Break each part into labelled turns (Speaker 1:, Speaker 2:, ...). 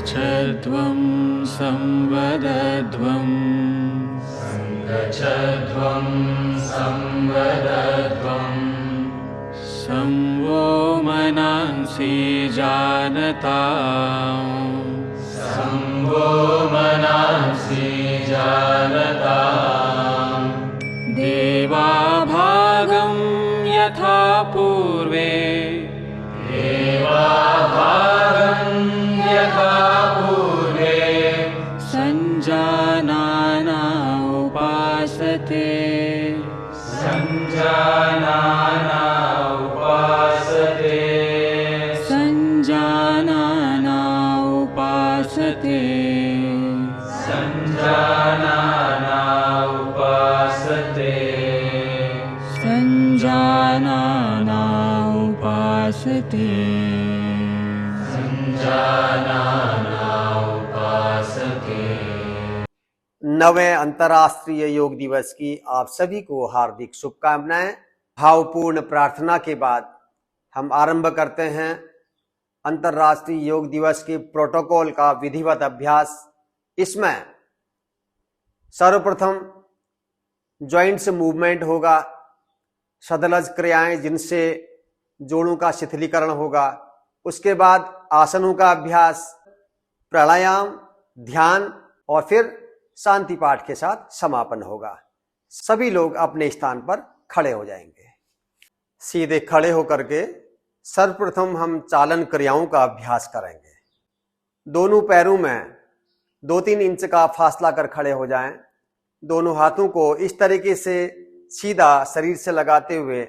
Speaker 1: सङ्गच्छध्वं संवदध्वं सङ्गच्छध्वं संवदध्वं संवो मनांसि जानताम् संवो मनांसि जानताम् देवाभागं यथा पूर्वे देवाभागं यथा पूर्वे सञ्जानाना उपासते सञ्जानाना उपासते सञ्जानाना उपासते सञ्जानाना उपासते सञ्जानाना उपासते सञ्जानाना उपासते।
Speaker 2: नवें अंतर्राष्ट्रीय योग दिवस की आप सभी को हार्दिक शुभकामनाएं। भावपूर्ण प्रार्थना के बाद हम आरंभ करते हैं अंतर्राष्ट्रीय योग दिवस के प्रोटोकॉल का विधिवत अभ्यास। इसमें सर्वप्रथम जॉइंट्स मूवमेंट होगा, सदलज क्रियाएं जिनसे जोड़ों का शिथिलीकरण होगा। उसके बाद आसनों का अभ्यास, प्राणायाम, ध्यान और फिर शांति पाठ के साथ समापन होगा। सभी लोग अपने स्थान पर खड़े हो जाएंगे। सीधे खड़े होकर के सर्वप्रथम हम चालन क्रियाओं का अभ्यास करेंगे। दोनों पैरों में 2-3 इंच का फासला कर खड़े हो जाएं। दोनों हाथों को इस तरीके से सीधा शरीर से लगाते हुए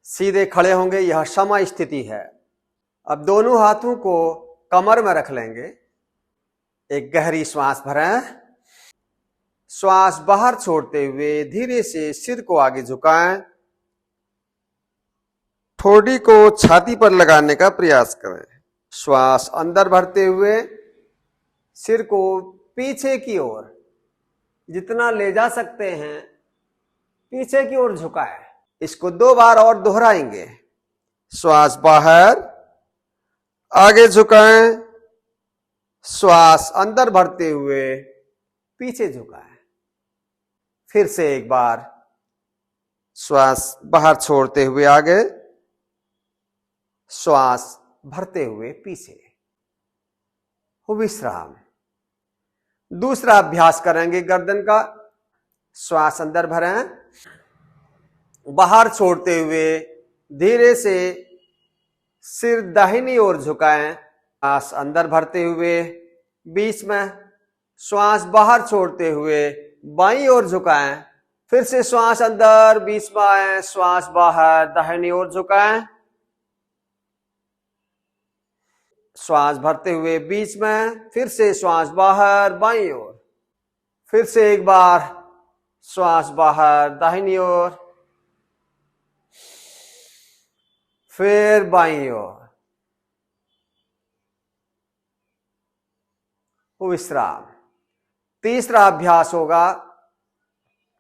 Speaker 2: सीधे खड़े होंगे। यह सम स्थिति है। अब दोनों हाथों को कमर में रख लेंगे। एक गहरी श्वास भरें। श्वास बाहर छोड़ते हुए धीरे से सिर को आगे झुकाएं। ठोड़ी को छाती पर लगाने का प्रयास करें। श्वास अंदर भरते हुए सिर को पीछे की ओर जितना ले जा सकते हैं पीछे की ओर झुकाएं। इसको 2 बार और दोहराएंगे। श्वास बाहर, आगे झुकाएं। श्वास अंदर भरते हुए पीछे झुकाएं। फिर से एक बार श्वास बाहर छोड़ते हुए आगे, श्वास भरते हुए पीछे। विश्राम। दूसरा अभ्यास करेंगे गर्दन का। श्वास अंदर भरें, बाहर छोड़ते हुए धीरे से सिर दाहिनी ओर झुकाएं। श्वास अंदर भरते हुए बीच में, श्वास बाहर छोड़ते हुए बाईं ओर झुकाएं। फिर से श्वास अंदर, बीच में आए, श्वास बाहर, दाहिनी ओर झुकाएं। श्वास भरते हुए बीच में, फिर से श्वास बाहर, बाईं ओर। फिर से एक बार श्वास बाहर, दाहिनी ओर, फिर बाईं ओर। विश्राम। तीसरा अभ्यास होगा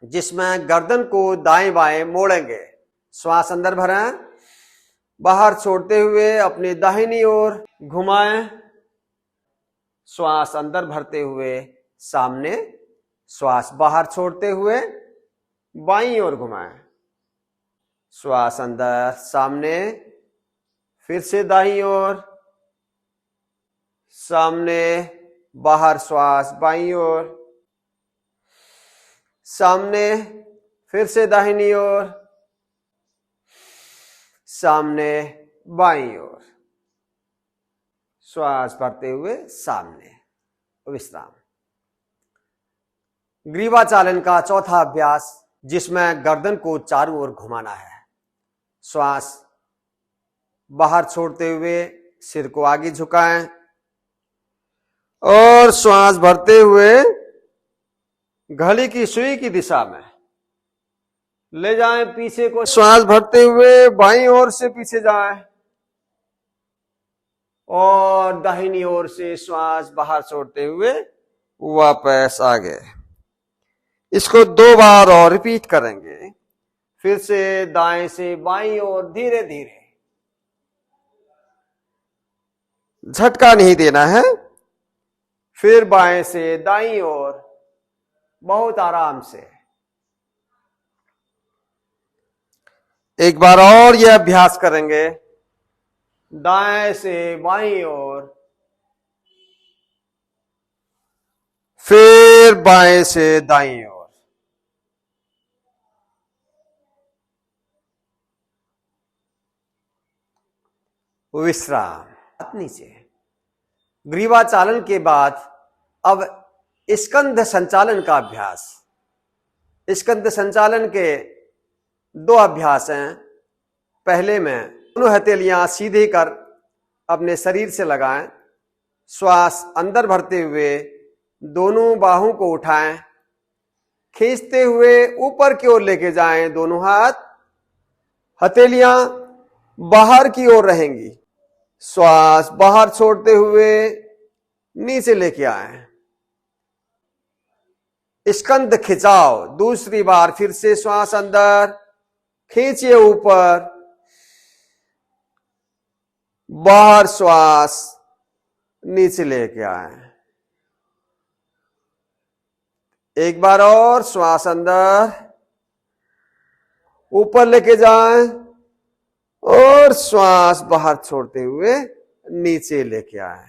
Speaker 2: जिसमें गर्दन को दाएं बाएं मोड़ेंगे। श्वास अंदर भरें, बाहर छोड़ते हुए अपनी दाहिनी ओर घुमाएं। श्वास अंदर भरते हुए सामने, श्वास बाहर छोड़ते हुए बाईं ओर घुमाएं। श्वास अंदर, सामने, फिर से दाईं ओर, सामने, बाहर, श्वास बाईं ओर, सामने, फिर से दाहिनी ओर, सामने, बाईं ओर। श्वास भरते हुए सामने। विश्राम। ग्रीवाचालन का चौथा अभ्यास जिसमें गर्दन को चारों ओर घुमाना है। श्वास बाहर छोड़ते हुए सिर को आगे झुकाएं और श्वास भरते हुए घड़ी की सुई की दिशा में ले जाएं पीछे को। श्वास भरते हुए बाईं ओर से पीछे जाएं और दाहिनी ओर से श्वास बाहर छोड़ते हुए वापस आगे। इसको 2 बार और रिपीट करेंगे। फिर से दाएं से बाईं ओर धीरे धीरे। झटका नहीं देना है, फिर बाएं से दाईं ओर, बहुत आराम से। एक बार और यह अभ्यास करेंगे। दाएं से बाईं ओर, फिर बाएं से दाईं ओर। विश्राम। नीचे। ग्रीवा चालन के बाद अब स्कंध संचालन का अभ्यास। स्कंध संचालन के दो अभ्यास हैं। पहले में दोनों हथेलियां सीधे कर अपने शरीर से लगाएं। श्वास अंदर भरते हुए दोनों बाहों को उठाएं, खींचते हुए ऊपर की ओर लेके जाएं। दोनों हाथ, हथेलियां बाहर की ओर रहेंगी। श्वास बाहर छोड़ते हुए नीचे लेके आए। स्कंध खिंचाव। दूसरी बार फिर से श्वास अंदर खींचिए, ऊपर, बाहर श्वास नीचे लेके आए। एक बार और श्वास अंदर, ऊपर लेके जाएं और श्वास बाहर छोड़ते हुए नीचे लेके आए।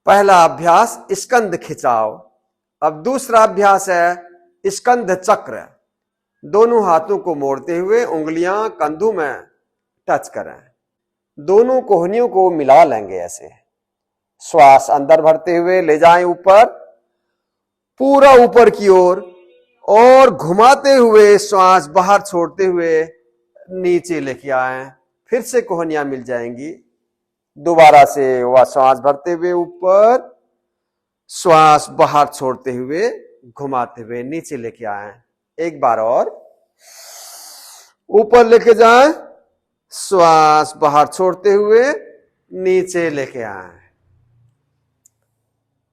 Speaker 2: पहला अभ्यास स्कंध खिंचाव। अब दूसरा अभ्यास है स्कंध चक्र। दोनों हाथों को मोड़ते हुए उंगलियां कंधों में टच करें। दोनों कोहनियों को मिला लेंगे ऐसे। श्वास अंदर भरते हुए ले जाएं ऊपर, पूरा ऊपर की ओर, और घुमाते हुए श्वास बाहर छोड़ते हुए नीचे लेके आए। फिर से कोहनियां मिल जाएंगी। दोबारा से वह श्वास भरते हुए ऊपर, श्वास बाहर छोड़ते हुए घुमाते हुए नीचे लेके आए। एक बार और, ऊपर लेके जाएं, श्वास बाहर छोड़ते हुए नीचे लेके आए।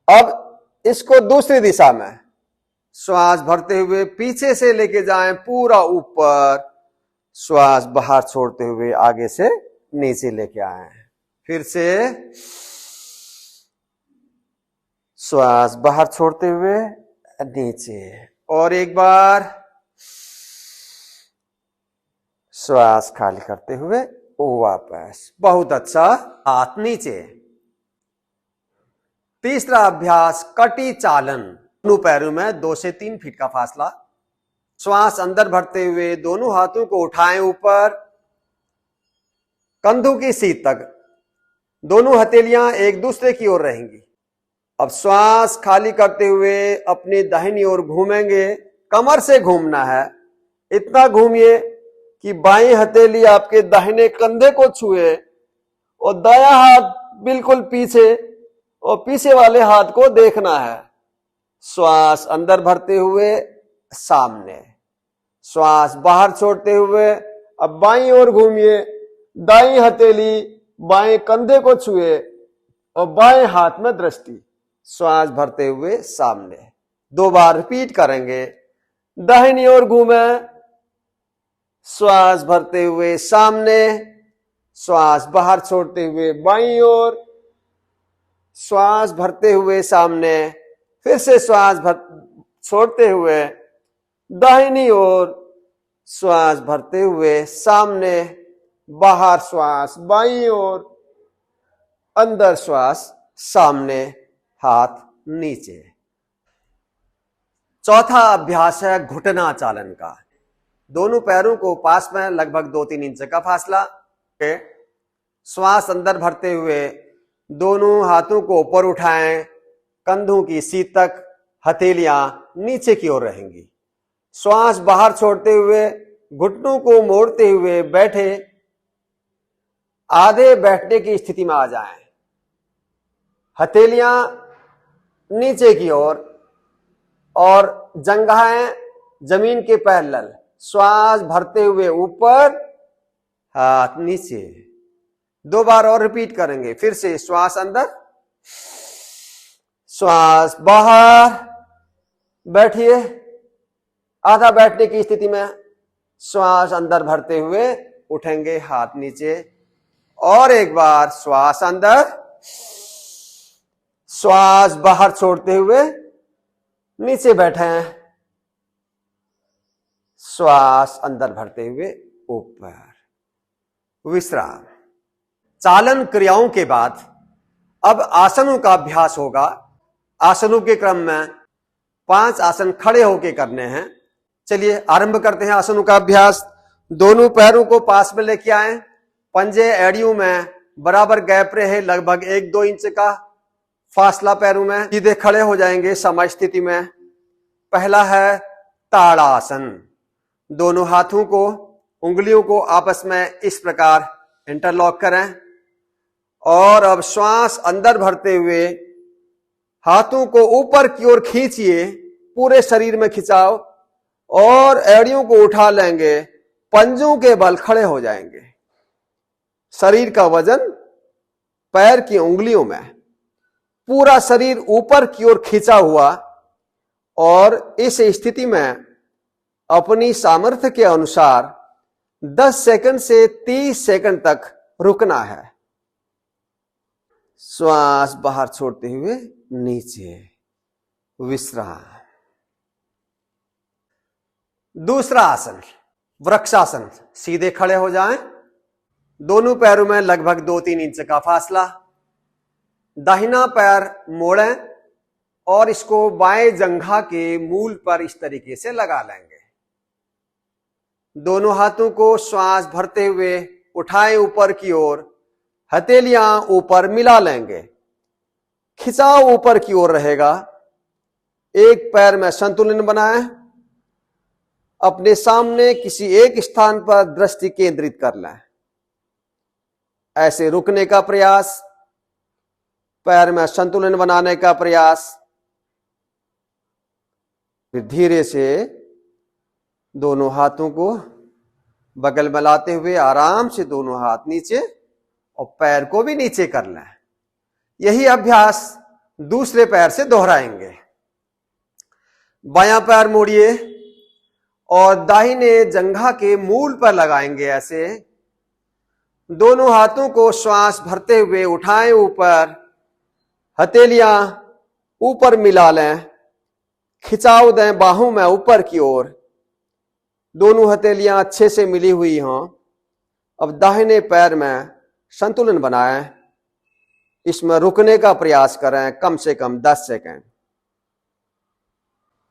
Speaker 2: अब इसको दूसरी दिशा में श्वास भरते हुए पीछे से लेके जाएं पूरा ऊपर, श्वास बाहर छोड़ते हुए आगे से नीचे लेके आए। फिर से श्वास बाहर छोड़ते हुए नीचे, और एक बार श्वास खाली करते हुए वापस। बहुत अच्छा। हाथ नीचे। तीसरा अभ्यास कटी चालन। दोनों पैरों में 2 से 3 फीट का फासला। श्वास अंदर भरते हुए दोनों हाथों को उठाएं ऊपर, कंधों की सीध तक। दोनों हथेलियां एक दूसरे की ओर रहेंगी। अब श्वास खाली करते हुए अपनी दाहिनी ओर घूमेंगे। कमर से घूमना है। इतना घूमिए कि बाएं हथेली आपके दाहिने कंधे को छुए और दायां हाथ बिल्कुल पीछे, और पीछे वाले हाथ को देखना है। श्वास अंदर भरते हुए सामने, श्वास बाहर छोड़ते हुए अब बाईं ओर घूमिए। दाईं हथेली बाएं कंधे को छुए और बाएं हाथ में दृष्टि। श्वास भरते हुए सामने। 2 बार रिपीट करेंगे। दाहिनी ओर घूमे, श्वास भरते हुए सामने, श्वास बाहर छोड़ते हुए बाईं ओर, श्वास भरते हुए सामने, फिर से श्वास छोड़ते हुए दाहिनी ओर, श्वास भरते हुए सामने, बाहर श्वास बाईं ओर, अंदर श्वास सामने, हाथ नीचे। चौथा अभ्यास है घुटना चालन का। दोनों पैरों को पास में लगभग 2-3 इंच का फासला। श्वास अंदर भरते हुए दोनों हाथों को ऊपर उठाएं, कंधों की सीध तक, हथेलियां नीचे की ओर रहेंगी। श्वास बाहर छोड़ते हुए घुटनों को मोड़ते हुए बैठे, आधे बैठने की स्थिति में आ जाएं। हथेलियां नीचे की ओर और जंघाएं जमीन के पैरेलल। श्वास भरते हुए ऊपर, हाथ नीचे। 2 बार और रिपीट करेंगे। फिर से श्वास अंदर, श्वास बाहर, बैठिए आधा बैठने की स्थिति में। श्वास अंदर भरते हुए उठेंगे, हाथ नीचे। और एक बार श्वास अंदर, श्वास बाहर छोड़ते हुए नीचे बैठे हैं, श्वास अंदर भरते हुए ऊपर, विश्राम। चालन क्रियाओं के बाद अब आसनों का अभ्यास होगा। आसनों के क्रम में 5 आसन खड़े होकर करने हैं। चलिए आरंभ करते हैं आसनों का अभ्यास। दोनों पैरों को पास में लेके आए, पंजे एड़ियों में बराबर गैप रहे, लगभग 1-2 इंच का फासला पैरों में। सीधे खड़े हो जाएंगे सम स्थिति में। पहला है ताड़ासन। दोनों हाथों को, उंगलियों को आपस में इस प्रकार इंटरलॉक करें और अब श्वास अंदर भरते हुए हाथों को ऊपर की ओर खींचिए, पूरे शरीर में खिंचाव, और एड़ियों को उठा लेंगे, पंजों के बल खड़े हो जाएंगे। शरीर का वजन पैर की उंगलियों में, पूरा शरीर ऊपर की ओर खींचा हुआ, और इस स्थिति में अपनी सामर्थ्य के अनुसार 10 सेकंड से 30 सेकंड तक रुकना है। श्वास बाहर छोड़ते हुए नीचे, विश्राम। दूसरा आसन वृक्षासन। सीधे खड़े हो जाएं, दोनों पैरों में लगभग 2-3 इंच का फासला। दाहिना पैर मोड़ें और इसको बाएं जंघा के मूल पर इस तरीके से लगा लेंगे। दोनों हाथों को श्वास भरते हुए उठाएं ऊपर की ओर, हथेलियां ऊपर मिला लेंगे, खिंचाव ऊपर की ओर रहेगा। एक पैर में संतुलन बनाएं, अपने सामने किसी एक स्थान पर दृष्टि केंद्रित कर लें। ऐसे रुकने का प्रयास, पैर में संतुलन बनाने का प्रयास। फिर धीरे से दोनों हाथों को बगल में लाते हुए आराम से दोनों हाथ नीचे और पैर को भी नीचे कर लें। यही अभ्यास दूसरे पैर से दोहराएंगे। बायां पैर मोड़िए और दाहिने जंघा के मूल पर लगाएंगे। ऐसे दोनों हाथों को श्वास भरते हुए उठाएं ऊपर, हथेलियां ऊपर मिला लें, खिंचाव दें बाहों में ऊपर की ओर, दोनों हथेलियां अच्छे से मिली हुई हों। अब दाहिने पैर में संतुलन बनाएं, इसमें रुकने का प्रयास करें कम से कम 10 सेकंड।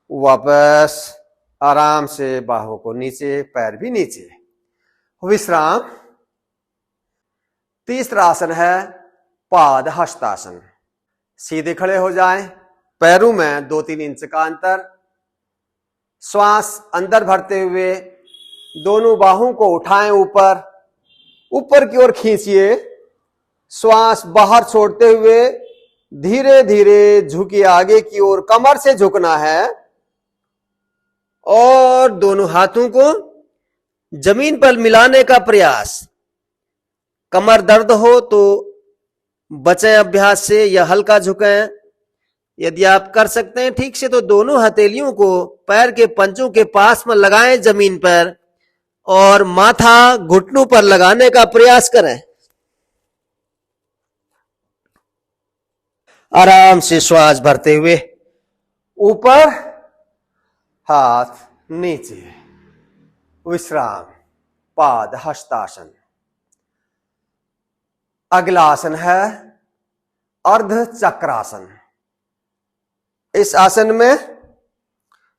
Speaker 2: वापस आराम से बाहों को नीचे, पैर भी नीचे, विश्राम। तीसरा आसन है पाद हस्तासन। सीधे खड़े हो जाएं, पैरों में 2-3 इंच का अंतर। श्वास अंदर भरते हुए दोनों बाहों को उठाएं ऊपर, ऊपर की ओर खींचिए। श्वास बाहर छोड़ते हुए धीरे धीरे झुकिए आगे की ओर, कमर से झुकना है, और दोनों हाथों को जमीन पर मिलाने का प्रयास। कमर दर्द हो तो बचें अभ्यास से या हल्का झुकें। यदि आप कर सकते हैं ठीक से तो दोनों हथेलियों को पैर के पंजों के पास में लगाएं जमीन पर, और माथा घुटनों पर लगाने का प्रयास करें। आराम से श्वास भरते हुए ऊपर, हाथ नीचे, विश्राम। पाद हस्तासन। अगला आसन है अर्ध चक्रासन। इस आसन में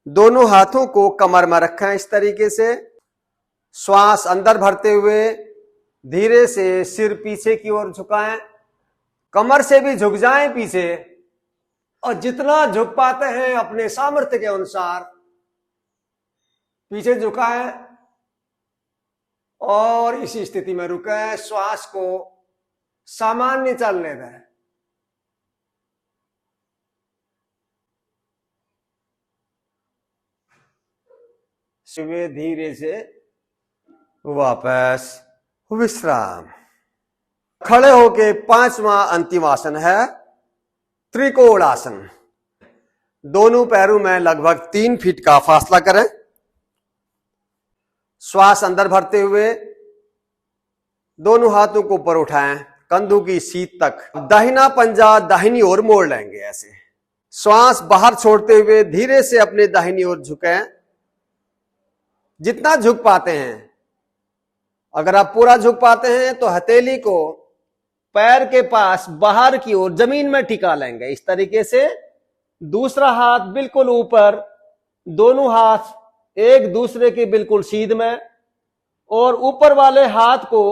Speaker 2: दोनों हाथों को कमर में रखें इस तरीके से। श्वास अंदर भरते हुए धीरे से सिर पीछे की ओर झुकाएं, कमर से भी झुक जाएं पीछे, और जितना झुक पाते हैं अपने सामर्थ्य के अनुसार पीछे झुकाएं और इसी स्थिति में रुकें। श्वास को सामान्य चलने दें। सुबह धीरे से वापस विश्राम। खड़े होके 5वां अंतिम आसन है त्रिकोण आसन। दोनों पैरों में लगभग 3 फीट का फासला करें। श्वास अंदर भरते हुए दोनों हाथों को ऊपर उठाएं, कंधों की सीट तक। दाहिना पंजा दाहिनी ओर मोड़ लेंगे ऐसे। श्वास बाहर छोड़ते हुए धीरे से अपने दाहिनी ओर झुकें, जितना झुक पाते हैं। अगर आप पूरा झुक पाते हैं तो हथेली को पैर के पास बाहर की ओर जमीन में टिका लेंगे इस तरीके से। दूसरा हाथ बिल्कुल ऊपर, दोनों हाथ एक दूसरे के बिल्कुल सीध में, और ऊपर वाले हाथ को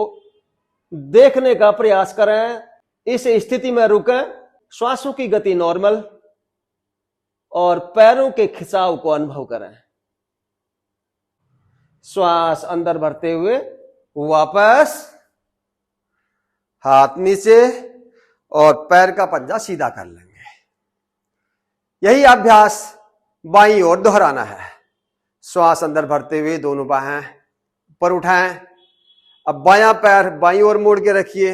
Speaker 2: देखने का प्रयास करें। इस स्थिति में रुकें, श्वासों की गति नॉर्मल, और पैरों के खिंचाव को अनुभव करें। श्वास अंदर भरते हुए वापस, हाथ नीचे और पैर का पंजा सीधा कर लेंगे। यही अभ्यास बाईं ओर दोहराना है। श्वास अंदर भरते हुए दोनों बाहें ऊपर उठाएं। अब बायां पैर बाईं ओर मोड़ के रखिए।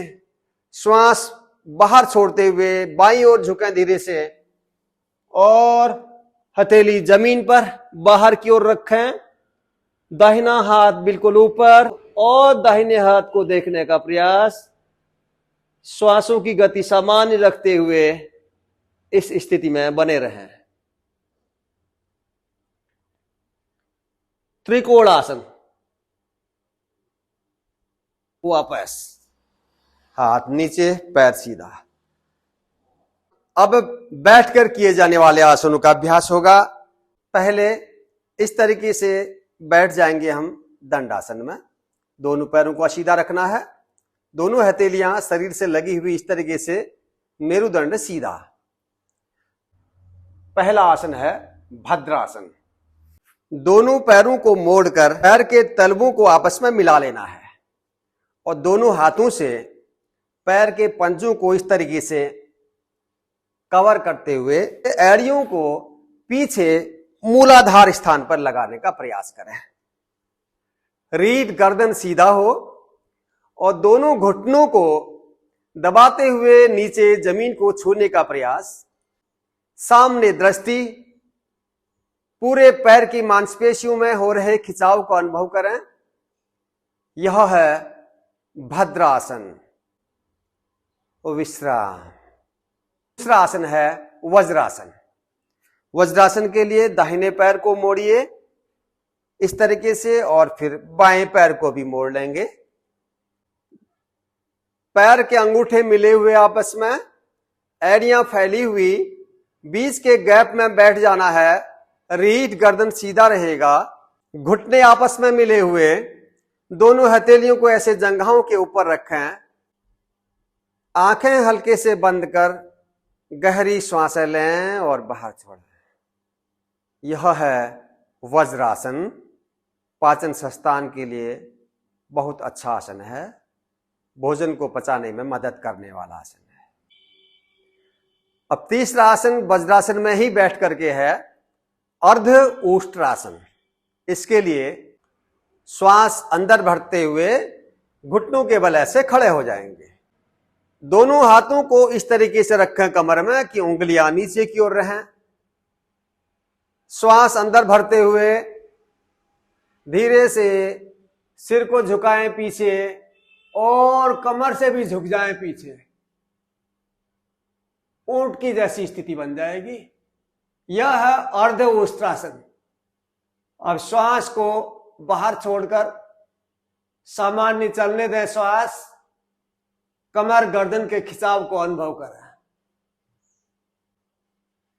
Speaker 2: श्वास बाहर छोड़ते हुए बाईं ओर झुकें धीरे से, और हथेली जमीन पर बाहर की ओर रखें। दाहिना हाथ बिल्कुल ऊपर और दाहिने हाथ को देखने का प्रयास। श्वासों की गति सामान्य रखते हुए इस स्थिति में बने रहें। त्रिकोण आसन। वापस, हाथ नीचे पैर सीधा। अब बैठकर किए जाने वाले आसनों का अभ्यास होगा। पहले इस तरीके से बैठ जाएंगे हम दंडासन में। दोनों पैरों को सीधा रखना है, दोनों हथेलियां शरीर से लगी हुई इस तरीके से, मेरुदंड सीधा। पहला आसन है भद्रासन। दोनों पैरों को मोड़कर पैर के तलवों को आपस में मिला लेना है, और दोनों हाथों से पैर के पंजों को इस तरीके से कवर करते हुए एड़ियों को पीछे मूलाधार स्थान पर लगाने का प्रयास करें। रीढ़ गर्दन सीधा हो और दोनों घुटनों को दबाते हुए नीचे जमीन को छूने का प्रयास। सामने दृष्टि, पूरे पैर की मांसपेशियों में हो रहे खिंचाव को अनुभव करें। यह है भद्रासन। विश्राम। दूसरा आसन है वज्रासन। वज्रासन के लिए दाहिने पैर को मोड़िए इस तरीके से, और फिर बाएं पैर को भी मोड़ लेंगे। पैर के अंगूठे मिले हुए आपस में, एड़ियां फैली हुई, बीच के गैप में बैठ जाना है। रीढ़ गर्दन सीधा रहेगा, घुटने आपस में मिले हुए, दोनों हथेलियों को ऐसे जंघाओं के ऊपर रखें। आंखें हल्के से बंद कर गहरी श्वास लें और बाहर छोड़ें। यह है वज्रासन। पाचन संस्थान के लिए बहुत अच्छा आसन है, भोजन को पचाने में मदद करने वाला आसन है। अब तीसरा आसन वज्रासन में ही बैठ करके है, अर्ध उष्ट्रासन। इसके लिए श्वास अंदर भरते हुए घुटनों के बल ऐसे खड़े हो जाएंगे। दोनों हाथों को इस तरीके से रखें कमर में कि उंगलियां नीचे की ओर रहें। श्वास अंदर भरते हुए धीरे से सिर को झुकाएं पीछे, और कमर से भी झुक जाएं पीछे। ऊंट की जैसी स्थिति बन जाएगी। यह है अर्ध उष्ट्रासन। अब श्वास को बाहर छोड़कर सामान्य चलने दें। श्वास, कमर गर्दन के खिंचाव को अनुभव करें।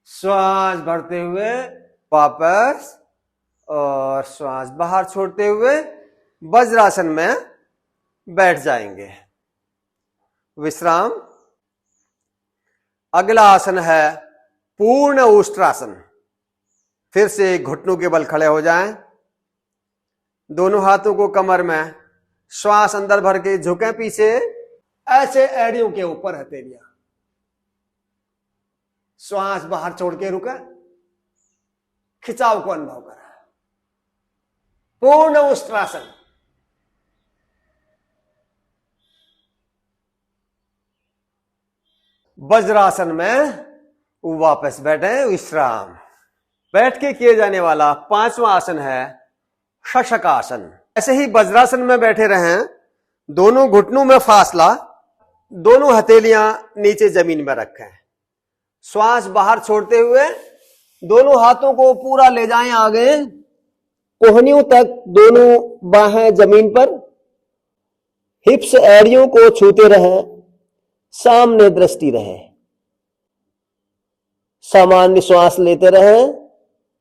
Speaker 2: श्वास भरते हुए वापस, और श्वास बाहर छोड़ते हुए वज्रासन में बैठ जाएंगे। विश्राम। अगला आसन है पूर्ण उष्ट्रासन। फिर से घुटनों के बल खड़े हो जाएं, दोनों हाथों को कमर में, श्वास अंदर भर के झुकें पीछे, ऐसे एड़ियों के ऊपर हथेलियां। श्वास बाहर छोड़ के रुके, खिंचाव को अनुभव करें। पूर्ण उष्ट्रासन। वज्रासन में वापस बैठे। विश्राम। बैठ के किए जाने वाला पांचवा आसन है शशकासन। ऐसे ही वज्रासन में बैठे रहें, दोनों घुटनों में फासला, दोनों हथेलियां नीचे जमीन में रखें। श्वास बाहर छोड़ते हुए दोनों हाथों को पूरा ले जाएं आगे, कोहनियों तक दोनों बाहें जमीन पर, हिप्स एड़ियों को छूते रहें, सामने दृष्टि रहे। सामान्य श्वास लेते रहें,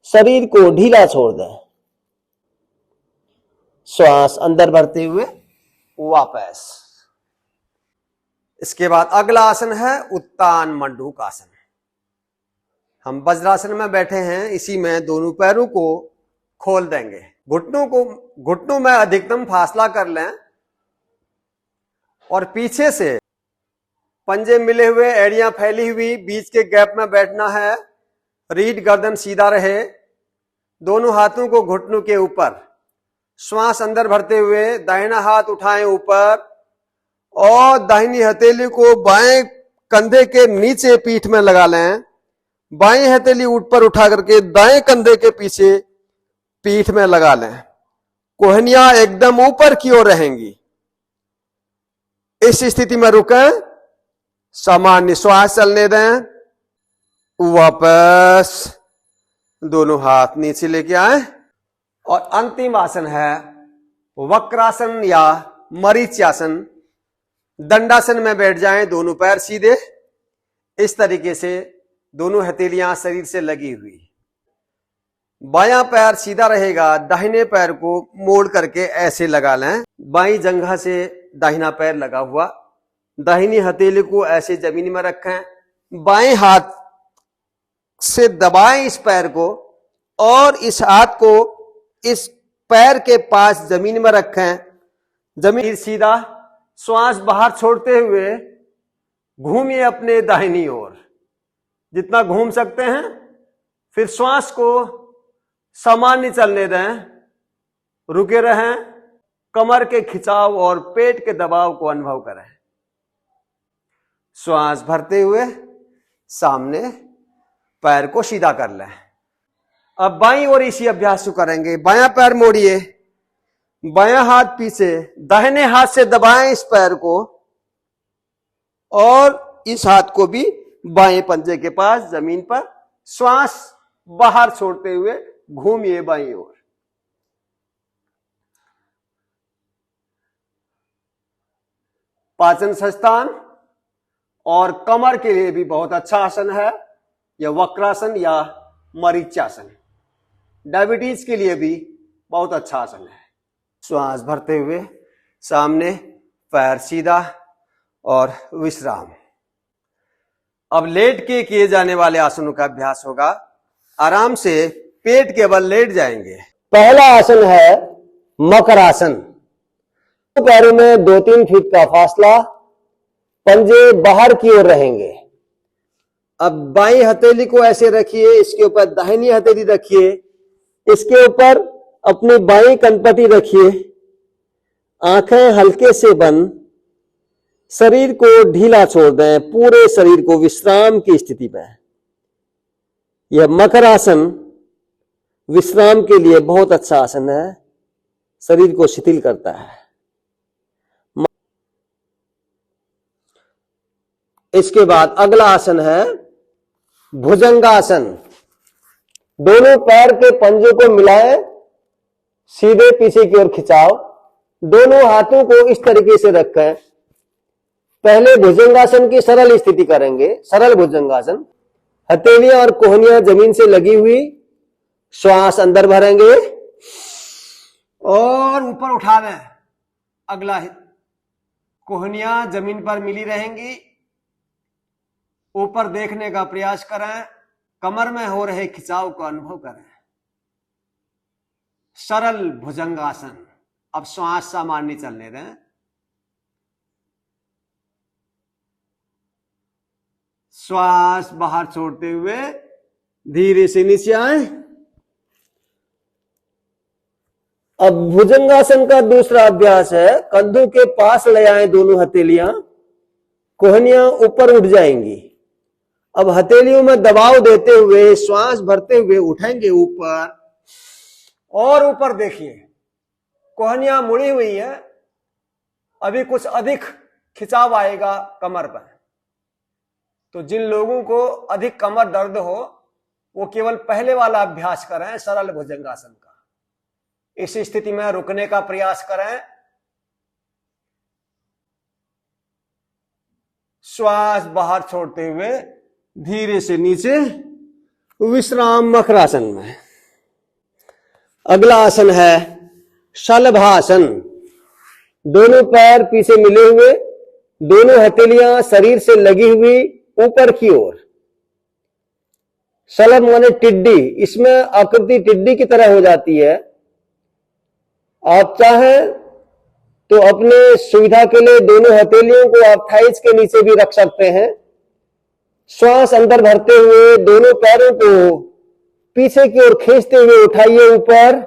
Speaker 2: शरीर को ढीला छोड़ दें। श्वास अंदर भरते हुए वापस। इसके बाद अगला आसन है उत्तान मंडूक आसन। हम वज्रासन में बैठे हैं, इसी में दोनों पैरों को खोल देंगे। घुटनों में अधिकतम फासला कर लें और पीछे से पंजे मिले हुए, एड़ियां फैली हुई, बीच के गैप में बैठना है। रीढ़ गर्दन सीधा रहे, दोनों हाथों को घुटनों के ऊपर, श्वास अंदर भरते हुए दाहिना हाथ उठाएं ऊपर और दाहिनी हथेली को बाएं कंधे के नीचे पीठ में लगा लें। बाएं हथेली ऊपर उठा करके दाएं कंधे के पीछे पीठ में लगा लें। कोहनियां एकदम ऊपर की ओर रहेंगी। इस स्थिति में रुकें, सामान्य श्वास चलने दें। वापस दोनों हाथ नीचे लेके आए और अंतिम आसन है वक्रासन या मरीच्यासन। दंडासन में बैठ जाएं, दोनों पैर सीधे, इस तरीके से दोनों हथेलियां शरीर से लगी हुई। बायां पैर सीधा रहेगा, दाहिने पैर को मोड़ करके ऐसे लगा लें। बाईं जंघा से दाहिना पैर लगा हुआ, दाहिनी हथेली को ऐसे जमीन में रखें। बाएं हाथ से दबाएं इस पैर को और इस हाथ को इस पैर के पास जमीन में रखें। जमीन सीधा, श्वास बाहर छोड़ते हुए घूमिए अपने दाहिनी ओर, जितना घूम सकते हैं। फिर श्वास को सामान्य चलने दें, रुके रहें, कमर के खिंचाव और पेट के दबाव को अनुभव करें। श्वास भरते हुए सामने पैर को सीधा कर लें। अब बाईं ओर इसी अभ्यास को करेंगे। बायां पैर मोड़िए, बायां हाथ पीछे, दाहिने हाथ से दबाएं इस पैर को और इस हाथ को भी बाएं पंजे के पास जमीन पर। श्वास बाहर छोड़ते हुए घूमिए बाईं ओर। पाचन संस्थान और कमर के लिए भी बहुत अच्छा आसन है यह वक्रासन या मरीच्यासन। डायबिटीज के लिए भी बहुत अच्छा आसन है। श्वास भरते हुए सामने, पैर सीधा और विश्राम। अब लेट के किए जाने वाले आसनों का अभ्यास होगा। आराम से पेट के बल लेट जाएंगे। पहला आसन है मकरासन। पैरों में 2-3 फीट का फासला, पंजे बाहर की ओर रहेंगे। अब बाईं हथेली को ऐसे रखिए, इसके ऊपर दाहिनी हथेली रखिए, इसके ऊपर अपनी बाईं कनपटी रखिए। आंखें हल्के से बंद, शरीर को ढीला छोड़ दें, पूरे शरीर को विश्राम की स्थिति में। यह मकरासन विश्राम के लिए बहुत अच्छा आसन है, शरीर को शिथिल करता है। इसके बाद अगला आसन है भुजंगासन। दोनों पैर के पंजे को मिलाएं, सीधे पीछे की ओर खिंचाव, दोनों हाथों को इस तरीके से रखें। पहले भुजंगासन की सरल स्थिति करेंगे। सरल भुजंगासन, हथेलियां और कोहनियां जमीन से लगी हुई, श्वास अंदर भरेंगे और ऊपर उठावें। अगला कोहनियां जमीन पर मिली रहेंगी, ऊपर देखने का प्रयास करें, कमर में हो रहे खिंचाव को अनुभव करें। सरल भुजंगासन। अब श्वास सामान्य चलने दें। श्वास बाहर छोड़ते हुए धीरे से नीचे आए। अब भुजंगासन का दूसरा अभ्यास है, कंधों के पास ले आए दोनों हथेलियां, कोहनियां ऊपर उठ जाएंगी। अब हथेलियों में दबाव देते हुए श्वास भरते हुए उठेंगे ऊपर और ऊपर देखिए, कोहनियां मुड़ी हुई है, अभी कुछ अधिक खिंचाव आएगा कमर पर। तो जिन लोगों को अधिक कमर दर्द हो वो केवल पहले वाला अभ्यास करें, सरल भुजंगासन का। इस स्थिति में रुकने का प्रयास करें, श्वास बाहर छोड़ते हुए धीरे से नीचे विश्राम मकरासन में। अगला आसन है शलभासन। दोनों पैर पीछे मिले हुए, दोनों हथेलियां शरीर से लगी हुई ऊपर की ओर। शलभ माने टिड्डी, इसमें आकृति टिड्डी की तरह हो जाती है। आप चाहें तो अपने सुविधा के लिए दोनों हथेलियों को आप थाइज के नीचे भी रख सकते हैं। श्वास अंदर भरते हुए दोनों पैरों को पीछे की ओर खींचते हुए उठाइए ऊपर,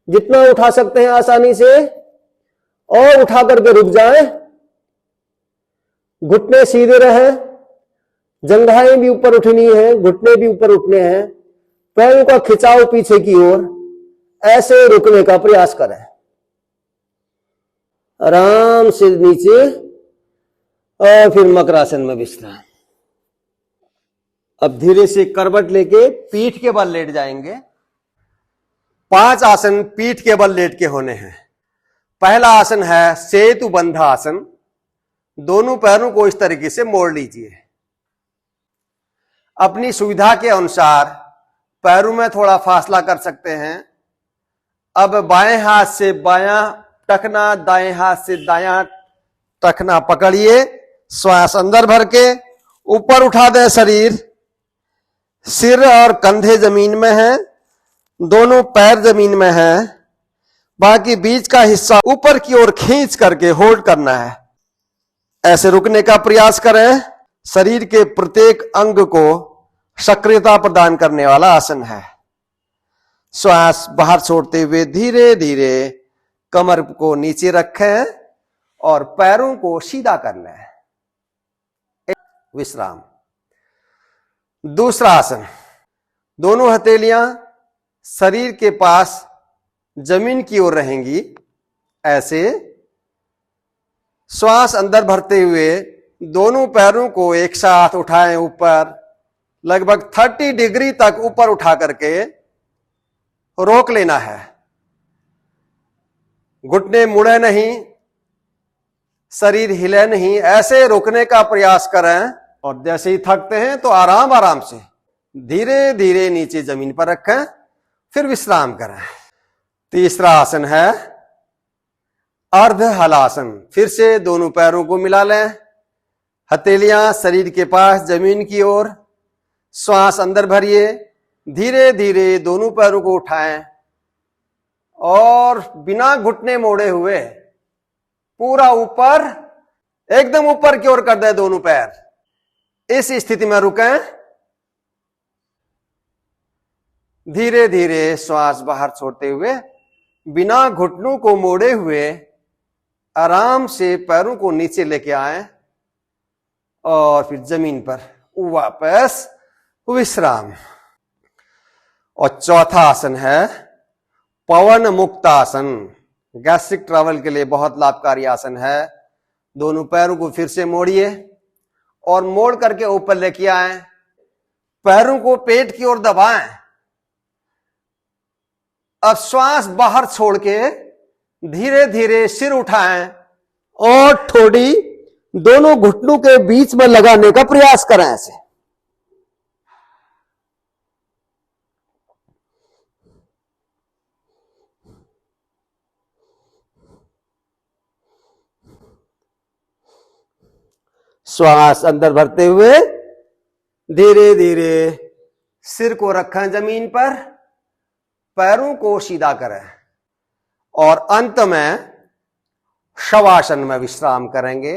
Speaker 2: जितना उठा सकते हैं आसानी से, और उठा करके रुक जाएं। घुटने सीधे रहे, जंघाएं भी ऊपर उठनी है, घुटने भी ऊपर उठने हैं। पैरों का खिंचाव पीछे की ओर, ऐसे रुकने का प्रयास करें। आराम से नीचे और फिर मकरासन में विश्राम। अब धीरे से करवट लेके पीठ के बल लेट जाएंगे। 5 आसन पीठ के बल लेट के होने हैं। पहला आसन है सेतु बंधा आसन। दोनों पैरों को इस तरीके से मोड़ लीजिए। अपनी सुविधा के अनुसार पैरों में थोड़ा फासला कर सकते हैं। अब बाएं हाथ से बायां टखना, दाएं हाथ से दायां टखना पकड़िए। श्वास अंदर भर के ऊपर उठा दें शरीर। सिर और कंधे जमीन में हैं, दोनों पैर जमीन में हैं। बाकी बीच का हिस्सा ऊपर की ओर खींच करके होल्ड करना है। ऐसे रुकने का प्रयास करें। शरीर के प्रत्येक अंग को सक्रियता प्रदान करने वाला आसन है। श्वास बाहर छोड़ते हुए धीरे धीरे कमर को नीचे रखें और पैरों को सीधा कर लें। विश्राम। दूसरा आसन, दोनों हथेलियां शरीर के पास जमीन की ओर रहेंगी। ऐसे श्वास अंदर भरते हुए दोनों पैरों को एक साथ उठाएं ऊपर, लगभग 30 डिग्री तक ऊपर उठा करके रोक लेना है। घुटने मुड़े नहीं, शरीर हिले नहीं, ऐसे रोकने का प्रयास करें। और जैसे ही थकते हैं तो आराम आराम से धीरे धीरे नीचे जमीन पर रखें, फिर विश्राम करें। तीसरा आसन है अर्ध हलासन। फिर से दोनों पैरों को मिला लें, हथेलियां शरीर के पास जमीन की ओर। श्वास अंदर भरिए, धीरे धीरे दोनों पैरों को उठाएं और बिना घुटने मोड़े हुए पूरा ऊपर, एकदम ऊपर की ओर कर दें दोनों पैर। इस स्थिति में रुकें। धीरे धीरे श्वास बाहर छोड़ते हुए बिना घुटनों को मोड़े हुए आराम से पैरों को नीचे लेके आएं और फिर जमीन पर वापस विश्राम। और चौथा आसन है पवन मुक्त आसन। गैस्ट्रिक ट्रैवल के लिए बहुत लाभकारी आसन है। दोनों पैरों को फिर से मोड़िए और मोड़ करके ऊपर लेके आएं। पैरों को पेट की ओर दबाएं। अब श्वास बाहर छोड़ के धीरे धीरे सिर उठाएं और ठोड़ी दोनों घुटनों के बीच में लगाने का प्रयास करें। ऐसे श्वास अंदर भरते हुए धीरे धीरे सिर को रखें जमीन पर, पैरों को सीधा करें और अंत में शवासन में विश्राम करेंगे।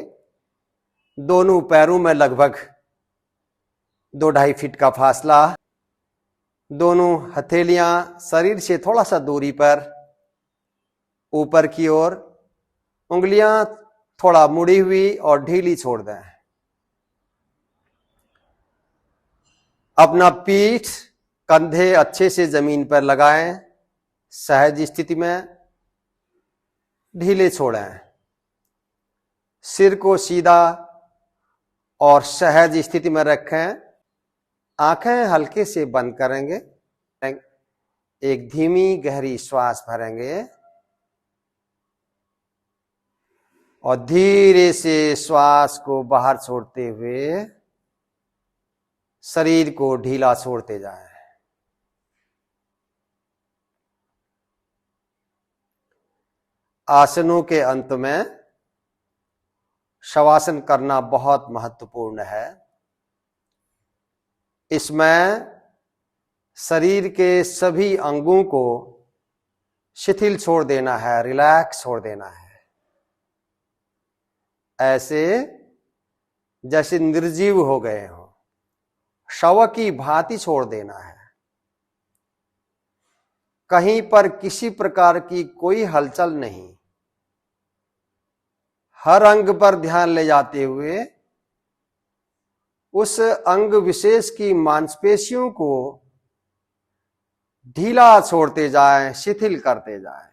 Speaker 2: दोनों पैरों में लगभग 2-2.5 फीट का फासला। दोनों हथेलियां शरीर से थोड़ा सा दूरी पर ऊपर की ओर, उंगलियां थोड़ा मुड़ी हुई और ढीली छोड़ दें। अपना पीठ कंधे अच्छे से जमीन पर लगाएं। सहज स्थिति में ढीले छोड़ें। सिर को सीधा और सहज स्थिति में रखें। आंखें हल्के से बंद करेंगे। एक धीमी गहरी श्वास भरेंगे और धीरे से श्वास को बाहर छोड़ते हुए शरीर को ढीला छोड़ते जाएं। आसनों के अंत में शवासन करना बहुत महत्वपूर्ण है। इसमें शरीर के सभी अंगों को शिथिल छोड़ देना है, रिलैक्स छोड़ देना है। ऐसे जैसे निर्जीव हो गए हो, शव की भांति छोड़ देना है। कहीं पर किसी प्रकार की कोई हलचल नहीं। हर अंग पर ध्यान ले जाते हुए उस अंग विशेष की मांसपेशियों को ढीला छोड़ते जाएं, शिथिल करते जाएं।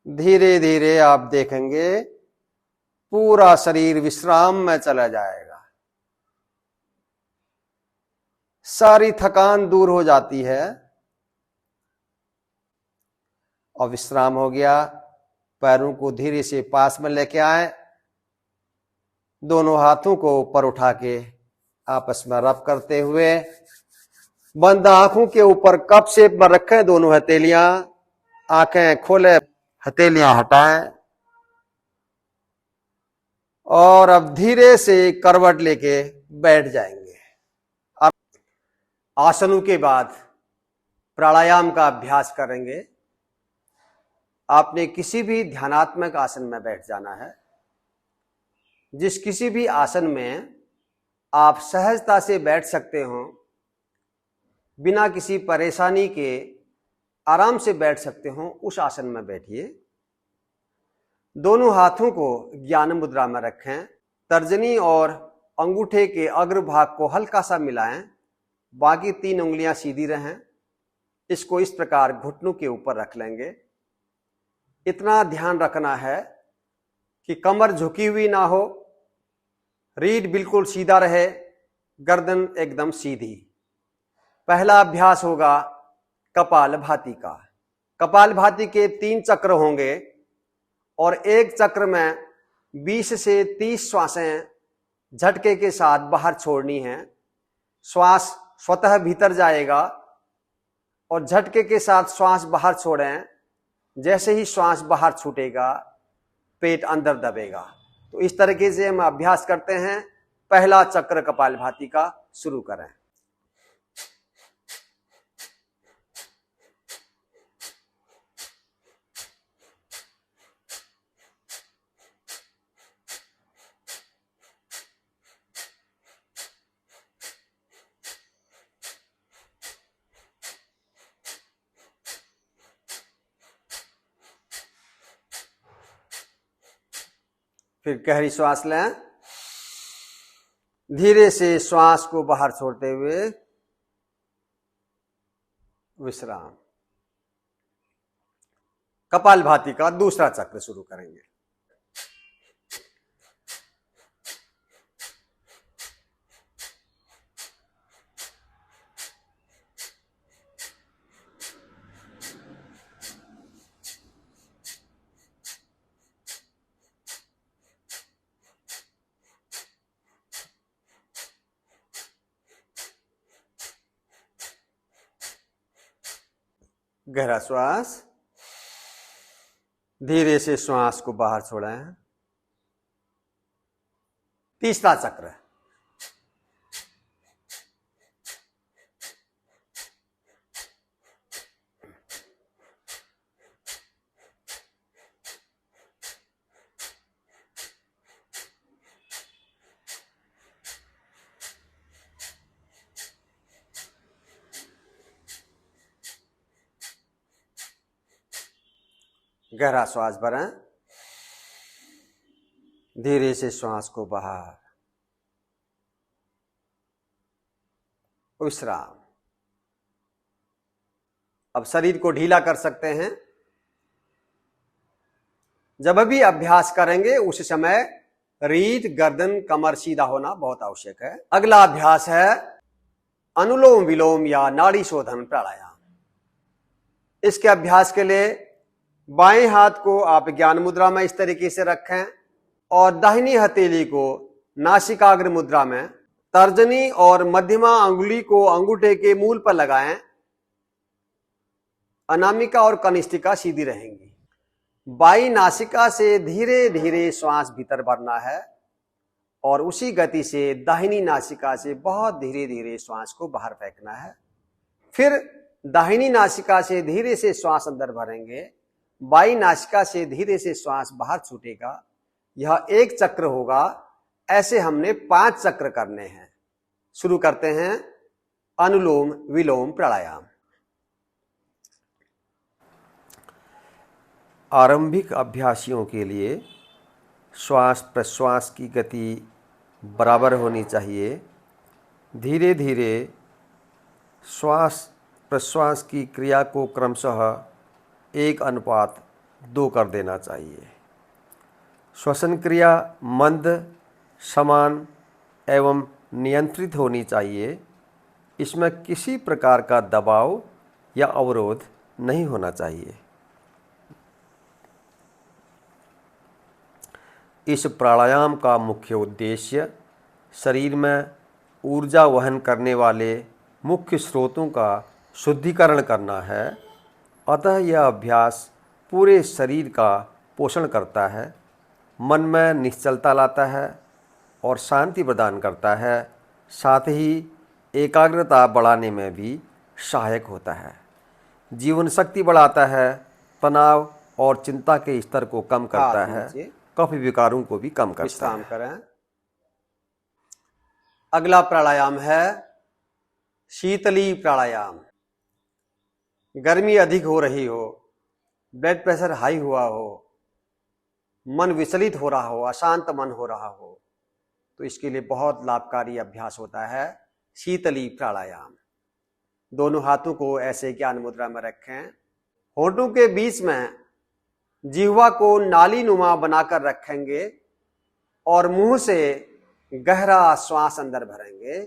Speaker 2: धीरे धीरे आप देखेंगे पूरा शरीर विश्राम में चला जाएगा। सारी थकान दूर हो जाती है और विश्राम हो गया। पैरों को धीरे से पास में लेके आए। दोनों हाथों को ऊपर उठा के आपस में रब करते हुए बंद आंखों के ऊपर कप शेप में रखें दोनों हथेलियां। आंखें खोले, हथेलियां हटाएं और अब धीरे से करवट लेके बैठ जाएंगे। अब आसनों के बाद प्राणायाम का अभ्यास करेंगे। आपने किसी भी ध्यानात्मक आसन में बैठ जाना है। जिस किसी भी आसन में आप सहजता से बैठ सकते हो, बिना किसी परेशानी के आराम से बैठ सकते हो, उस आसन में बैठिए। दोनों हाथों को ज्ञान मुद्रा में रखें। तर्जनी और अंगूठे के अग्रभाग को हल्का सा मिलाएं। बाकी 3 उंगलियां सीधी रहें। इसको इस प्रकार घुटनों के ऊपर रख लेंगे। इतना ध्यान रखना है कि कमर झुकी हुई ना हो, रीढ़ बिल्कुल सीधा रहे, गर्दन एकदम सीधी। पहला अभ्यास होगा कपालभाति का। कपालभाति के 3 चक्र होंगे और एक चक्र में 20 से 30 श्वासें झटके के साथ बाहर छोड़नी है। श्वास स्वतः भीतर जाएगा और झटके के साथ श्वास बाहर छोड़ें। जैसे ही श्वास बाहर छूटेगा, पेट अंदर दबेगा। तो इस तरीके से हम अभ्यास करते हैं। पहला चक्र कपालभाति का शुरू करें। फिर गहरी श्वास लें। धीरे से श्वास को बाहर छोड़ते हुए विश्राम। कपालभाति का दूसरा चक्र शुरू करेंगे। गहरा श्वास। धीरे से श्वास को बाहर छोड़ें। तीसरा चक्र। गहरा श्वास भरें। धीरे से श्वास को बाहर। विश्राम। अब शरीर को ढीला कर सकते हैं। जब भी अभ्यास करेंगे उस समय रीढ़, गर्दन, कमर सीधा होना बहुत आवश्यक है। अगला अभ्यास है अनुलोम विलोम या नाड़ी शोधन प्राणायाम। इसके अभ्यास के लिए बाएं हाथ को आप ज्ञान मुद्रा में इस तरीके से रखें और दाहिनी हथेली को नासिकाग्र मुद्रा में, तर्जनी और मध्यमा अंगुली को अंगूठे के मूल पर लगाएं। अनामिका और कनिष्ठिका सीधी रहेंगी। बाई नासिका से धीरे धीरे श्वास भीतर भरना है और उसी गति से दाहिनी नासिका से बहुत धीरे धीरे श्वास को बाहर फेंकना है। फिर दाहिनी नासिका से धीरे से श्वास अंदर भरेंगे, बाई नासिका से धीरे से श्वास बाहर छूटेगा। यह एक चक्र होगा। ऐसे हमने 5 चक्र करने हैं। शुरू करते हैं अनुलोम विलोम प्राणायाम। आरंभिक अभ्यासियों के लिए श्वास प्रश्वास की गति बराबर होनी चाहिए। धीरे धीरे श्वास प्रश्वास की क्रिया को क्रमशः 1:2 कर देना चाहिए। श्वसन क्रिया मंद, समान एवं नियंत्रित होनी चाहिए। इसमें किसी प्रकार का दबाव या अवरोध नहीं होना चाहिए। इस प्राणायाम का मुख्य उद्देश्य शरीर में ऊर्जा वहन करने वाले मुख्य स्रोतों का शुद्धिकरण करना है। अतः यह अभ्यास पूरे शरीर का पोषण करता है, मन में निश्चलता लाता है और शांति प्रदान करता है। साथ ही एकाग्रता बढ़ाने में भी सहायक होता है, जीवन शक्ति बढ़ाता है, तनाव और चिंता के स्तर को कम करता है, कफ विकारों को भी कम करता है। करें। अगला प्राणायाम है शीतली प्राणायाम। गर्मी अधिक हो रही हो, ब्लड प्रेशर हाई हुआ हो, मन विचलित हो रहा हो, अशांत मन हो रहा हो, तो इसके लिए बहुत लाभकारी अभ्यास होता है शीतली प्राणायाम। दोनों हाथों को ऐसे ज्ञान मुद्रा में रखें। होठों के बीच में जिह्वा को नाली नुमा बनाकर रखेंगे और मुंह से गहरा श्वास अंदर भरेंगे।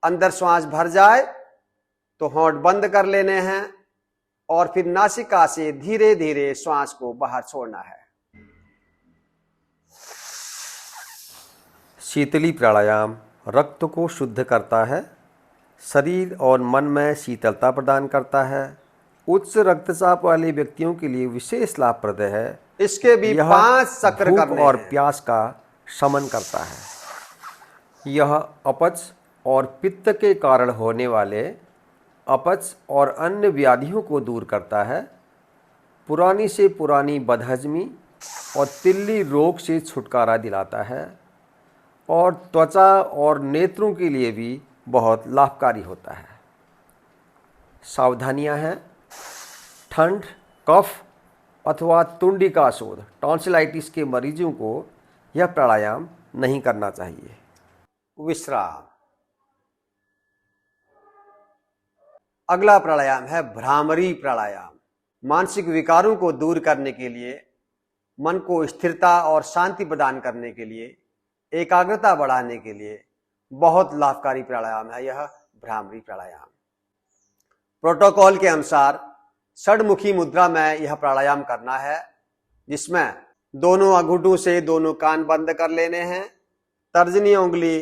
Speaker 2: अंदर श्वास भर जाए तो होंठ बंद कर लेने हैं और फिर नासिका से धीरे धीरे श्वास को बाहर छोड़ना है। शीतली प्राणायाम रक्त को शुद्ध करता है, शरीर और मन में शीतलता प्रदान करता है। उच्च रक्तचाप वाले व्यक्तियों के लिए विशेष लाभप्रद है। इसके भी 5 चक्र करने और प्यास का शमन करता है। यह अपच और पित्त के कारण होने वाले अपच और अन्य व्याधियों को दूर करता है। पुरानी से पुरानी बदहजमी और तिल्ली रोग से छुटकारा दिलाता है और त्वचा और नेत्रों के लिए भी बहुत लाभकारी होता है। सावधानियां हैं। ठंड, कफ अथवा तुंडी का शोध, टॉन्सिलाइटिस के मरीजों को यह प्राणायाम नहीं करना चाहिए। विश्राम। अगला प्राणायाम है भ्रामरी प्राणायाम। मानसिक विकारों को दूर करने के लिए, मन को स्थिरता और शांति प्रदान करने के लिए, एकाग्रता बढ़ाने के लिए बहुत लाभकारी प्राणायाम है यह भ्रामरी प्राणायाम। प्रोटोकॉल के अनुसार षडमुखी मुद्रा में यह प्राणायाम करना है, जिसमें दोनों अंगूठों से दोनों कान बंद कर लेने हैं। तर्जनी उंगली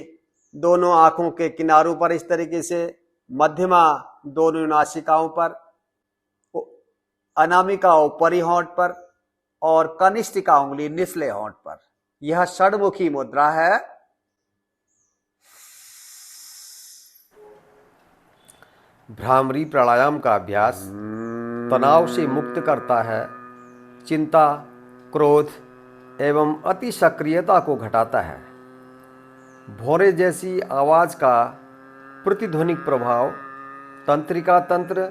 Speaker 2: दोनों आंखों के किनारों पर इस तरीके से, मध्यमा दोनों नासिकाओं पर, अनामिका ऊपरी होंठ पर और कनिष्ठिका उंगली निचले होंठ पर। यह षडमुखी मुद्रा है। भ्रामरी प्राणायाम का अभ्यास तनाव से मुक्त करता है, चिंता, क्रोध एवं अति सक्रियता को घटाता है। भौरे जैसी आवाज का प्रतिध्वनिक प्रभाव तंत्रिका तंत्र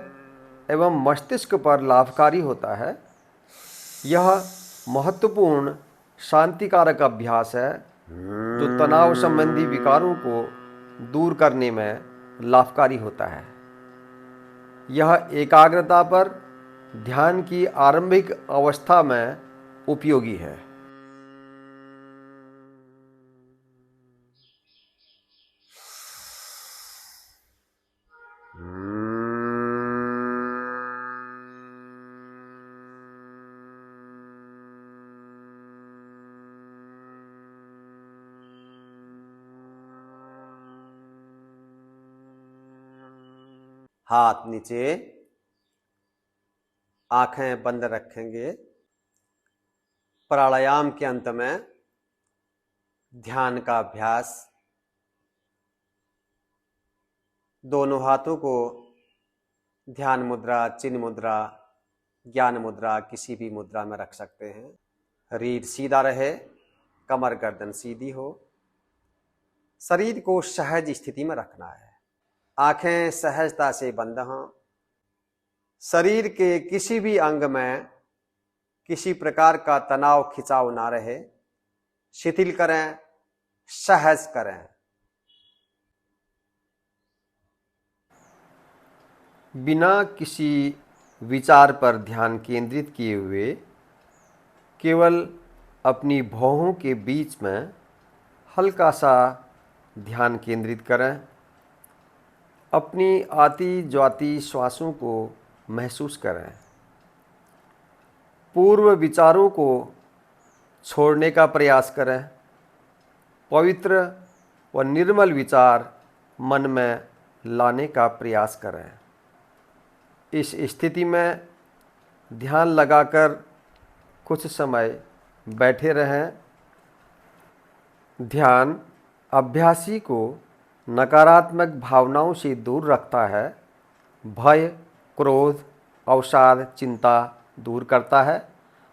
Speaker 2: एवं मस्तिष्क पर लाभकारी होता है। यह महत्वपूर्ण शांतिकारक अभ्यास है जो तनाव संबंधी विकारों को दूर करने में लाभकारी होता है। यह एकाग्रता पर ध्यान की आरंभिक अवस्था में उपयोगी है। हाथ नीचे, आंखें बंद रखेंगे। प्राणायाम के अंत में ध्यान का अभ्यास। दोनों हाथों को ध्यान मुद्रा, चिन्ह मुद्रा, ज्ञान मुद्रा, किसी भी मुद्रा में रख सकते हैं। रीढ़ सीधा रहे, कमर गर्दन सीधी हो। शरीर को सहज स्थिति में रखना है। आंखें सहजता से बंद हों। शरीर के किसी भी अंग में किसी प्रकार का तनाव खिंचाव ना रहे। शिथिल करें, सहज करें। बिना किसी विचार पर ध्यान केंद्रित किए हुए केवल अपनी भौहों के बीच में हल्का सा ध्यान केंद्रित करें। अपनी आती जाती श्वासों को महसूस करें। पूर्व विचारों को छोड़ने का प्रयास करें। पवित्र व निर्मल विचार मन में लाने का प्रयास करें। इस स्थिति में ध्यान लगाकर कुछ समय बैठे रहें। ध्यान अभ्यासी को नकारात्मक भावनाओं से दूर रखता है। भय, क्रोध, अवसाद, चिंता दूर करता है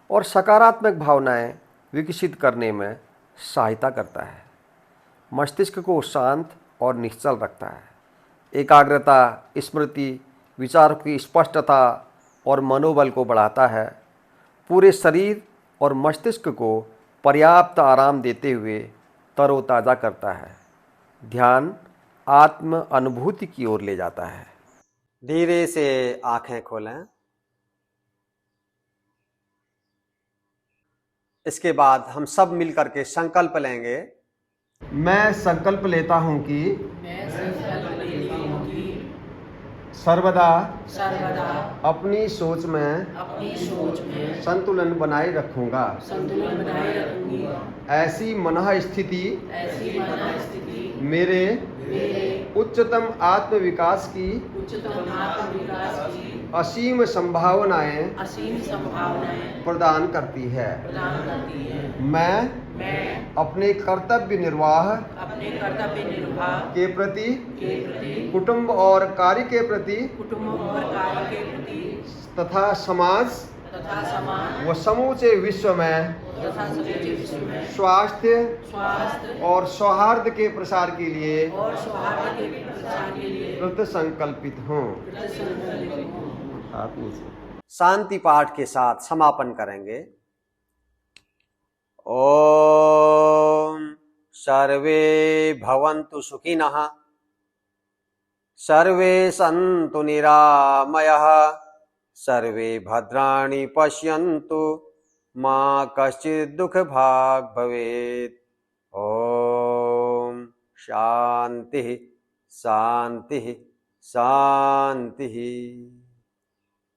Speaker 2: और सकारात्मक भावनाएं विकसित करने में सहायता करता है। मस्तिष्क को शांत और निश्चल रखता है। एकाग्रता, स्मृति, विचारों की स्पष्टता और मनोबल को बढ़ाता है। पूरे शरीर और मस्तिष्क को पर्याप्त आराम देते हुए तरोताज़ा करता है। ध्यान आत्म अनुभूति की ओर ले जाता है। धीरे से आंखें खोलें। इसके बाद हम सब मिलकर के संकल्प लेंगे। मैं संकल्प लेता हूं कि सर्वदा अपनी सोच में संतुलन बनाए रखूंगा। ऐसी मनः स्थिति मेरे उच्चतम आत्मविकास की असीम संभावनाएं प्रदान करती है। मैं अपने कर्तव्य निर्वाह के प्रति, कुटुंब और कार्य के प्रति तथा समाज व समूचे विश्व में स्वास्थ्य और सौहार्द के प्रसार के लिए कृत संकल्पित हूँ। शांति पाठ के साथ समापन करेंगे। ओम सर्वे भवन्तु सुखिनः, सर्वे सन्तु निरामयः, सर्वे भद्राणि पश्यन्तु, मा कश्चित् दुःखभाग् भवेत्। ओम शांति शांति शांति।